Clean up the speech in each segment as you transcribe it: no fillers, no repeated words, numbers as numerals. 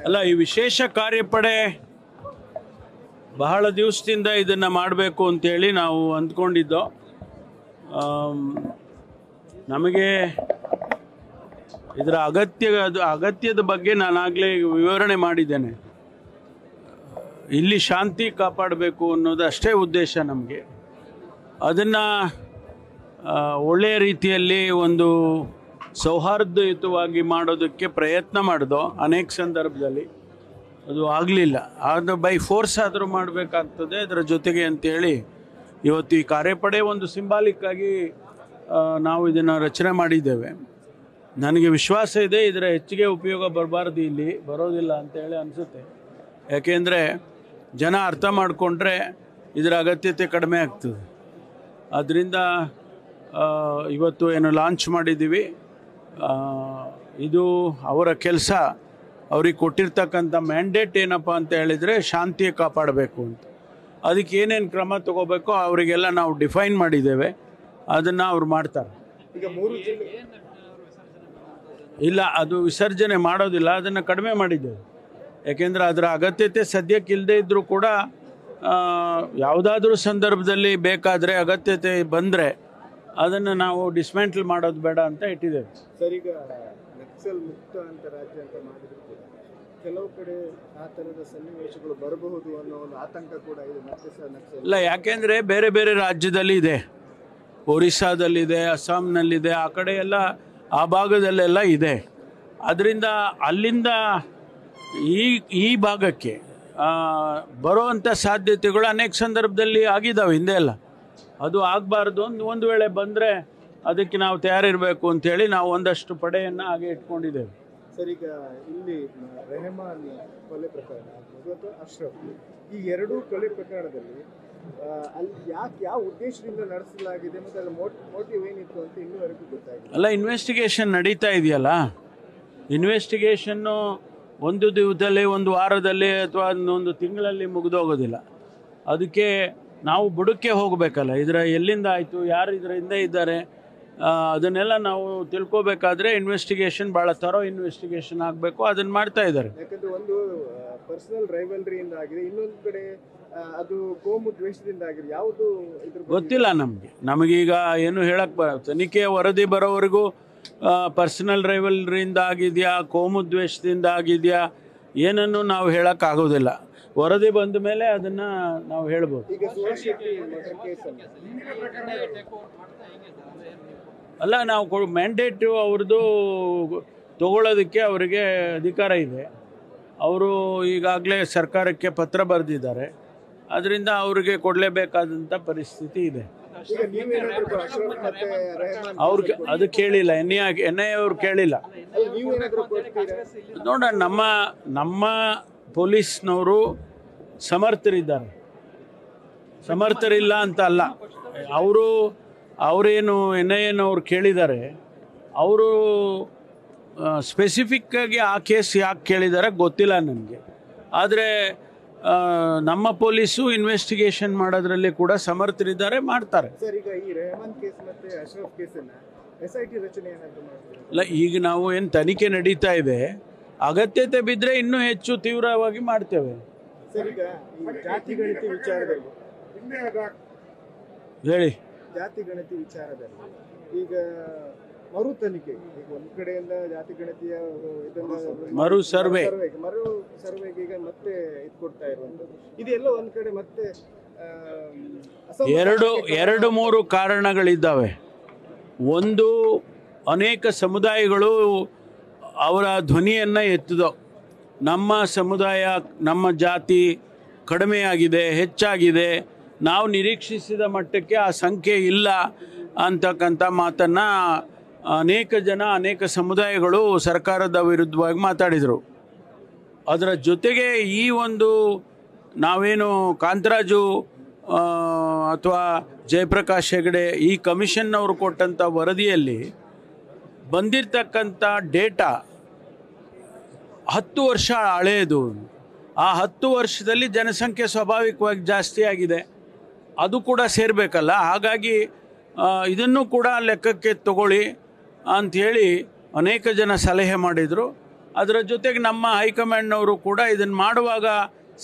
ಅಲ್ಲ, ಈ ವಿಶೇಷ ಕಾರ್ಯಪಡೆ ಬಹಳ ದಿವಸದಿಂದ ಇದನ್ನು ಮಾಡಬೇಕು ಅಂತೇಳಿ ನಾವು ಅಂದ್ಕೊಂಡಿದ್ದೋ. ನಮಗೆ ಇದರ ಅಗತ್ಯದ ಬಗ್ಗೆ ನಾನಾಗಲೇ ವಿವರಣೆ ಮಾಡಿದ್ದೇನೆ. ಇಲ್ಲಿ ಶಾಂತಿ ಕಾಪಾಡಬೇಕು ಅನ್ನೋದು ಅಷ್ಟೇ ಉದ್ದೇಶ ನಮಗೆ. ಅದನ್ನು ಒಳ್ಳೆಯ ರೀತಿಯಲ್ಲಿ ಒಂದು ಸೌಹಾರ್ದಯುತವಾಗಿ ಮಾಡೋದಕ್ಕೆ ಪ್ರಯತ್ನ ಮಾಡಿದೋ. ಅನೇಕ ಸಂದರ್ಭದಲ್ಲಿ ಅದು ಆಗಲಿಲ್ಲ. ಅದು ಬೈ ಫೋರ್ಸ್ ಆದರೂ ಮಾಡಬೇಕಾಗ್ತದೆ ಅದರ ಜೊತೆಗೆ ಅಂತೇಳಿ ಇವತ್ತು ಈ ಕಾರ್ಯಪಡೆ ಒಂದು ಸಿಂಬಾಲಿಕ್ ಆಗಿ ನಾವು ಇದನ್ನು ರಚನೆ ಮಾಡಿದ್ದೇವೆ. ನನಗೆ ವಿಶ್ವಾಸ ಇದೆ ಇದರ ಹೆಚ್ಚಿಗೆ ಉಪಯೋಗ ಬರಬಾರ್ದು, ಇಲ್ಲಿ ಬರೋದಿಲ್ಲ ಅಂತೇಳಿ ಅನಿಸುತ್ತೆ. ಯಾಕೆಂದರೆ ಜನ ಅರ್ಥ ಮಾಡಿಕೊಂಡ್ರೆ ಇದರ ಅಗತ್ಯತೆ ಕಡಿಮೆ ಆಗ್ತದೆ. ಆದ್ದರಿಂದ ಇವತ್ತು ಏನು ಲಾಂಚ್ ಮಾಡಿದ್ದೀವಿ, ಇದು ಅವರ ಕೆಲಸ. ಅವ್ರಿಗೆ ಕೊಟ್ಟಿರ್ತಕ್ಕಂಥ ಮ್ಯಾಂಡೇಟ್ ಏನಪ್ಪ ಅಂತ ಹೇಳಿದರೆ ಶಾಂತಿ ಕಾಪಾಡಬೇಕು ಅಂತ. ಅದಕ್ಕೆ ಏನೇನು ಕ್ರಮ ತಗೋಬೇಕೋ ಅವರಿಗೆಲ್ಲ ನಾವು ಡಿಫೈನ್ ಮಾಡಿದ್ದೇವೆ. ಅದನ್ನು ಅವ್ರು ಮಾಡ್ತಾರೆ. ಈಗ 3 ಜಿಲ್ಲೆ ಇಲ್ಲ, ಅದು ವಿಸರ್ಜನೆ ಮಾಡೋದಿಲ್ಲ, ಅದನ್ನು ಕಡಿಮೆ ಮಾಡಿದ್ದೇವೆ. ಯಾಕೆಂದರೆ ಅದರ ಅಗತ್ಯತೆ ಸದ್ಯಕ್ಕೆ ಇಲ್ಲದೇ ಇದ್ದರೂ ಕೂಡ ಯಾವುದಾದ್ರೂ ಸಂದರ್ಭದಲ್ಲಿ ಬೇಕಾದರೆ ಅಗತ್ಯತೆ ಬಂದರೆ ಅದನ್ನು ನಾವು ಡಿಸ್ಮ್ಯಾಂಟಲ್ ಮಾಡೋದು ಬೇಡ ಅಂತ ಇಟ್ಟಿದ್ದೇವೆ. ಸರ್, ಈಗ ನಕ್ಸಲ್ ಮುಕ್ತ ಅಂತ ರಾಜ್ಯ ಅಂತ ಮಾಡಿದ್ರು ಕೂಡ ಕೆಲವು ಕಡೆ ಆ ಥರದ ಸನ್ನಿವೇಶಗಳು ಬರಬಹುದು ಅನ್ನೋ ಒಂದು ಆತಂಕ ಕೂಡ ಇದೆ. ಮತ್ತೆ ಸರ್ ನಕ್ಸಲ್ ಇಲ್ಲ, ಯಾಕೆಂದರೆ ಬೇರೆ ಬೇರೆ ರಾಜ್ಯದಲ್ಲಿ ಇದೆ. ಒರಿಸ್ಸಾದಲ್ಲಿದೆ, ಅಸ್ಸಾಂನಲ್ಲಿದೆ, ಆ ಕಡೆ ಎಲ್ಲ ಆ ಭಾಗದಲ್ಲೆಲ್ಲ ಇದೆ. ಅದರಿಂದ ಅಲ್ಲಿಂದ ಈ ಭಾಗಕ್ಕೆ ಬರುವಂಥ ಸಾಧ್ಯತೆಗಳು ಅನೇಕ ಸಂದರ್ಭದಲ್ಲಿ ಆಗಿದ್ದಾವೆ ಹಿಂದೆ ಎಲ್ಲ. ಅದು ಆಗಬಾರ್ದು. ಒಂದು ವೇಳೆ ಬಂದರೆ ಅದಕ್ಕೆ ನಾವು ತಯಾರಿರಬೇಕು ಅಂಥೇಳಿ ನಾವು ಒಂದಷ್ಟು ಪಡೆಯನ್ನು ಹಾಗೆ ಇಟ್ಕೊಂಡಿದ್ದೇವೆ. ಸರ್, ಈಗ ಇಲ್ಲಿ ರೆಹಮಾನ್ ಕೊಲೆ ಪ್ರಕರಣ ಅಥವಾ ಅಶ್ರಫ್, ಈ ಎರಡೂ ಕೊಲೆ ಪ್ರಕರಣದಲ್ಲಿ ಅಲ್ಲಿ ಯಾವ ಉದ್ದೇಶದಿಂದ ನಡೆಸಲಾಗಿದೆ ಮತ್ತು ಅದರ ಮೋಟಿವ್ ಏನಿತ್ತು ಅಂತ ಇನ್ನೂವರೆಗೂ ಗೊತ್ತಾಗಿದೆ. ಅಲ್ಲ, ಇನ್ವೆಸ್ಟಿಗೇಷನ್ ನಡೀತಾ ಇದೆಯಲ್ಲ. ಇನ್ವೆಸ್ಟಿಗೇಷನ್ನು ಒಂದು ದಿವಸದಲ್ಲಿ, ಒಂದು ವಾರದಲ್ಲಿ ಅಥವಾ ಒಂದು ತಿಂಗಳಲ್ಲಿ ಮುಗಿದೋಗೋದಿಲ್ಲ. ಅದಕ್ಕೆ ನಾವು ಬುಡಕ್ಕೆ ಹೋಗಬೇಕಲ್ಲ. ಇದರ ಎಲ್ಲಿಂದ ಆಯಿತು, ಯಾರು ಇದರ ಹಿಂದೆ ಇದ್ದಾರೆ, ಅದನ್ನೆಲ್ಲ ನಾವು ತಿಳ್ಕೊಬೇಕಾದ್ರೆ ಇನ್ವೆಸ್ಟಿಗೇಷನ್ ಭಾಳ ಥರೋ ಇನ್ವೆಸ್ಟಿಗೇಷನ್ ಆಗಬೇಕು. ಅದನ್ನು ಮಾಡ್ತಾ ಇದ್ದಾರೆ. ಯಾಕಂದರೆ ಒಂದು ಪರ್ಸನಲ್ ರೈವಲ್ರಿಯಿಂದ ಆಗಿದೆ, ಇನ್ನೊಂದು ಕಡೆ ಅದು ಕೋಮು ದ್ವೇಷದಿಂದ ಆಗಿದೆ. ಯಾವುದು ಇದ್ರ ಗೊತ್ತಿಲ್ಲ ನಮಗೀಗ ಏನು ಹೇಳಕ್ಕೆ ತನಿಖೆಯ ವರದಿ ಬರೋವರೆಗೂ ಪರ್ಸನಲ್ ರೈವಲ್ರಿಯಿಂದ ಆಗಿದೆಯಾ, ಕೋಮು ದ್ವೇಷದಿಂದ ಆಗಿದೆಯಾ ಏನನ್ನು ನಾವು ಹೇಳೋಕ್ಕಾಗೋದಿಲ್ಲ. ವರದಿ ಬಂದ ಮೇಲೆ ಅದನ್ನು ನಾವು ಹೇಳ್ಬೋದು. ಈಗ ಸುರೇಶ್ ಶೆಟ್ಟಿ ಮರ್ಡರ್ ಕೇಸಲ್ಲಿ ಅಲ್ಲ, ನಾವು ಮ್ಯಾಂಡೇಟು ಅವ್ರದ್ದು ತಗೊಳ್ಳೋದಕ್ಕೆ ಅವರಿಗೆ ಅಧಿಕಾರ ಇದೆ. ಅವರು ಈಗಾಗಲೇ ಸರ್ಕಾರಕ್ಕೆ ಪತ್ರ ಬರೆದಿದ್ದಾರೆ. ಅದರಿಂದ ಅವರಿಗೆ ಕೊಡಲೇಬೇಕಾದಂಥ ಪರಿಸ್ಥಿತಿ ಇದೆ. ಈಗ ನೀವೇನಾದರೂ ಅಶ್ರಫ್ ಮತ್ತೆ ರೆಹಮಾನ್ ಅವ್ರಿಗೆ ಅದು ಕೇಳಿಲ್ಲ, ಎನ್ ಐ ಅವ್ರು ಕೇಳಿಲ್ಲ. ನೀವೇನಾದರೂ ಕೊಡ್ತೀರಾ? ನೋಡೋಣ, ನಮ್ಮ ಪೊಲೀಸ್ನವರು ಸಮರ್ಥರಿದ್ದಾರೆ. ಸಮರ್ಥರಿಲ್ಲ ಅಂತ ಅಲ್ಲ. ಅವರೇನು ಎನ್ ಐ ಎನವ್ರು ಕೇಳಿದ್ದಾರೆ, ಅವರು ಸ್ಪೆಸಿಫಿಕ್ಕಾಗಿ ಆ ಕೇಸ್ ಯಾಕೆ ಕೇಳಿದ್ದಾರೆ ಗೊತ್ತಿಲ್ಲ ನನಗೆ. ಆದರೆ ನಮ್ಮ ಪೊಲೀಸು ಇನ್ವೆಸ್ಟಿಗೇಷನ್ ಮಾಡೋದ್ರಲ್ಲಿ ಕೂಡ ಸಮರ್ಥರಿದ್ದಾರೆ, ಮಾಡ್ತಾರೆ. ಸರ್, ಈಗ ಈ ರೆಹಮಾನ್ ಕೇಸ್ ಮತ್ತೆ ಅಶ್ರಫ್ ಕೇಸನ್ನು SIT ರಚನೆ ಏನಾದರೂ ಮಾಡ್ತೀರಾ? ಇಲ್ಲ, ಈಗ ನಾವು ಏನು ತನಿಖೆ ನಡೀತಾ ಇದೆ, ಅಗತ್ಯತೆ ಬಿದ್ದರೆ ಇನ್ನೂ ಹೆಚ್ಚು ತೀವ್ರವಾಗಿ ಮಾಡ್ತೇವೆ. ಸರ್, ಈಗ ಈ ಜಾತಿ ಗಣತಿ ವಿಚಾರದಲ್ಲಿ ಹೇಳಿ. ಜಾತಿ ಗಣತಿ ವಿಚಾರದಲ್ಲಿ ಈಗ ಮರು ತನಿಖೆ, ಈಗ ಒಂದು ಕಡೆಯಿಂದ ಜಾತಿ ಗಣತಿಯ ಇದನ್ನ ಮರು ಸರ್ವೆಗೆ ಈಗ ಮತ್ತೆ ಇದು ಕೊಡ್ತಾ ಇರುವಂಥದ್ದು, ಇದೆಲ್ಲ ಒಂದು ಕಡೆ ಮತ್ತೆ ಎರಡು ಮೂರು ಕಾರಣಗಳಿದ್ದಾವೆ. ಒಂದು, ಅನೇಕ ಸಮುದಾಯಗಳು ಅವರ ಧ್ವನಿಯನ್ನು ಎತ್ತಿದೋ. ನಮ್ಮ ಸಮುದಾಯ, ನಮ್ಮ ಜಾತಿ ಕಡಿಮೆಯಾಗಿದೆ, ಹೆಚ್ಚಾಗಿದೆ, ನಾವು ನಿರೀಕ್ಷಿಸಿದ ಮಟ್ಟಕ್ಕೆ ಆ ಸಂಖ್ಯೆ ಇಲ್ಲ ಅಂತಕ್ಕಂಥ ಮಾತನ್ನು ಅನೇಕ ಜನ, ಅನೇಕ ಸಮುದಾಯಗಳು ಸರ್ಕಾರದ ವಿರುದ್ಧವಾಗಿ ಮಾತಾಡಿದರು. ಅದರ ಜೊತೆಗೆ ಈ ಒಂದು ನಾವೇನು ಕಾಂತರಾಜು ಅಥವಾ ಜಯಪ್ರಕಾಶ್ ಹೆಗಡೆ ಈ ಕಮಿಷನ್ನವರು ಕೊಟ್ಟಂಥ ವರದಿಯಲ್ಲಿ ಬಂದಿರತಕ್ಕಂಥ ಡೇಟಾ 10 ವರ್ಷ ಹಳೆಯದು. ಆ 10 ವರ್ಷದಲ್ಲಿ ಜನಸಂಖ್ಯೆ ಸ್ವಾಭಾವಿಕವಾಗಿ ಜಾಸ್ತಿ ಆಗಿದೆ, ಅದು ಕೂಡ ಸೇರಬೇಕಲ್ಲ. ಹಾಗಾಗಿ ಇದನ್ನು ಕೂಡ ಲೆಕ್ಕಕ್ಕೆ ತಗೊಳ್ಳಿ ಅಂಥೇಳಿ ಅನೇಕ ಜನ ಸಲಹೆ ಮಾಡಿದರು. ಅದರ ಜೊತೆಗೆ ನಮ್ಮ ಹೈಕಮಾಂಡ್ನವರು ಕೂಡ ಇದನ್ನು ಮಾಡುವಾಗ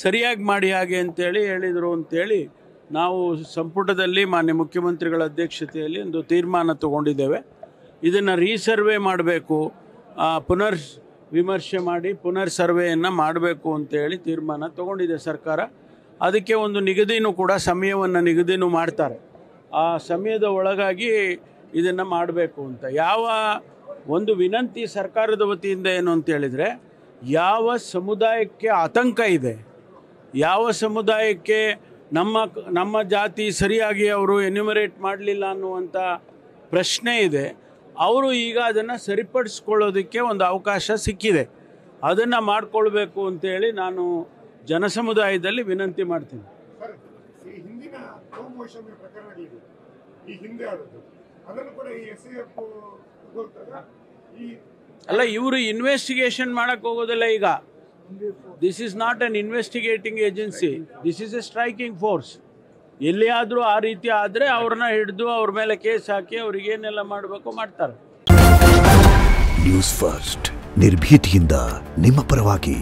ಸರಿಯಾಗಿ ಮಾಡಿ ಹಾಗೆ ಅಂತೇಳಿ ಹೇಳಿದರು ಅಂತೇಳಿ ನಾವು ಸಂಪುಟದಲ್ಲಿ ಮಾನ್ಯ ಮುಖ್ಯಮಂತ್ರಿಗಳ ಅಧ್ಯಕ್ಷತೆಯಲ್ಲಿ ಒಂದು ತೀರ್ಮಾನ ತಗೊಂಡಿದ್ದೇವೆ. ಇದನ್ನು ರೀಸರ್ವೆ ಮಾಡಬೇಕು, ಪುನರ್ ವಿಮರ್ಶೆ ಮಾಡಿ ಪುನರ್ ಸರ್ವೆಯನ್ನು ಮಾಡಬೇಕು ಅಂತೇಳಿ ತೀರ್ಮಾನ ತಗೊಂಡಿದೆ ಸರ್ಕಾರ. ಅದಕ್ಕೆ ಒಂದು ನಿಗದಿನೂ ಕೂಡ ಸಮಯವನ್ನು ನಿಗದಿನೂ ಮಾಡ್ತಾರೆ. ಆ ಸಮಯದ ಒಳಗಾಗಿ ಇದನ್ನು ಮಾಡಬೇಕು ಅಂತ. ಯಾವ ಒಂದು ವಿನಂತಿ ಸರ್ಕಾರದ ವತಿಯಿಂದ ಏನು ಅಂತ ಹೇಳಿದರೆ, ಯಾವ ಸಮುದಾಯಕ್ಕೆ ಆತಂಕ ಇದೆ, ಯಾವ ಸಮುದಾಯಕ್ಕೆ ನಮ್ಮ ಜಾತಿ ಸರಿಯಾಗಿ ಅವರು ಎನ್ಯುಮರೇಟ್ ಮಾಡಲಿಲ್ಲ ಅನ್ನುವಂಥ ಪ್ರಶ್ನೆ ಇದೆ, ಅವರು ಈಗ ಅದನ್ನು ಸರಿಪಡಿಸ್ಕೊಳ್ಳೋದಕ್ಕೆ ಒಂದು ಅವಕಾಶ ಸಿಕ್ಕಿದೆ. ಅದನ್ನು ಮಾಡಿಕೊಳ್ಬೇಕು ಅಂತೇಳಿ ನಾನು ಜನಸಮುದಾಯದಲ್ಲಿ ವಿನಂತಿ ಮಾಡ್ತೀನಿ. ಈ ಹಿಂದಿನ ವೈಷಮ್ಯ ಪ್ರಕರಣಗಳಿದೆ, ಈ ಹಿಂದೆ ಆದದ್ದು, ಅದನ್ನು ಕೂಡ ಈ SIF ಅಲ್ಲ, ಇವರು ಇನ್ವೆಸ್ಟಿಗೇಷನ್ ಮಾಡಕ್ಕೆ ಹೋಗೋದಿಲ್ಲ ಈಗ. This is not an investigating agency, this is A striking force. ಎಲ್ಲಿಯಾದರೂ ಆ ರೀತಿ ಆದರೆ ಅವ್ರನ್ನ ಹಿಡಿದು ಅವ್ರ ಮೇಲೆ ಕೇಸ್ ಹಾಕಿ ಅವ್ರಿಗೇನೆಲ್ಲ ಮಾಡಬೇಕು ಮಾಡ್ತಾರೆ. ನ್ಯೂಸ್ ಫಸ್ಟ್ ನಿರ್ಭೀತಿಯಿಂದ ನಿಮ್ಮ ಪರವಾಗಿ.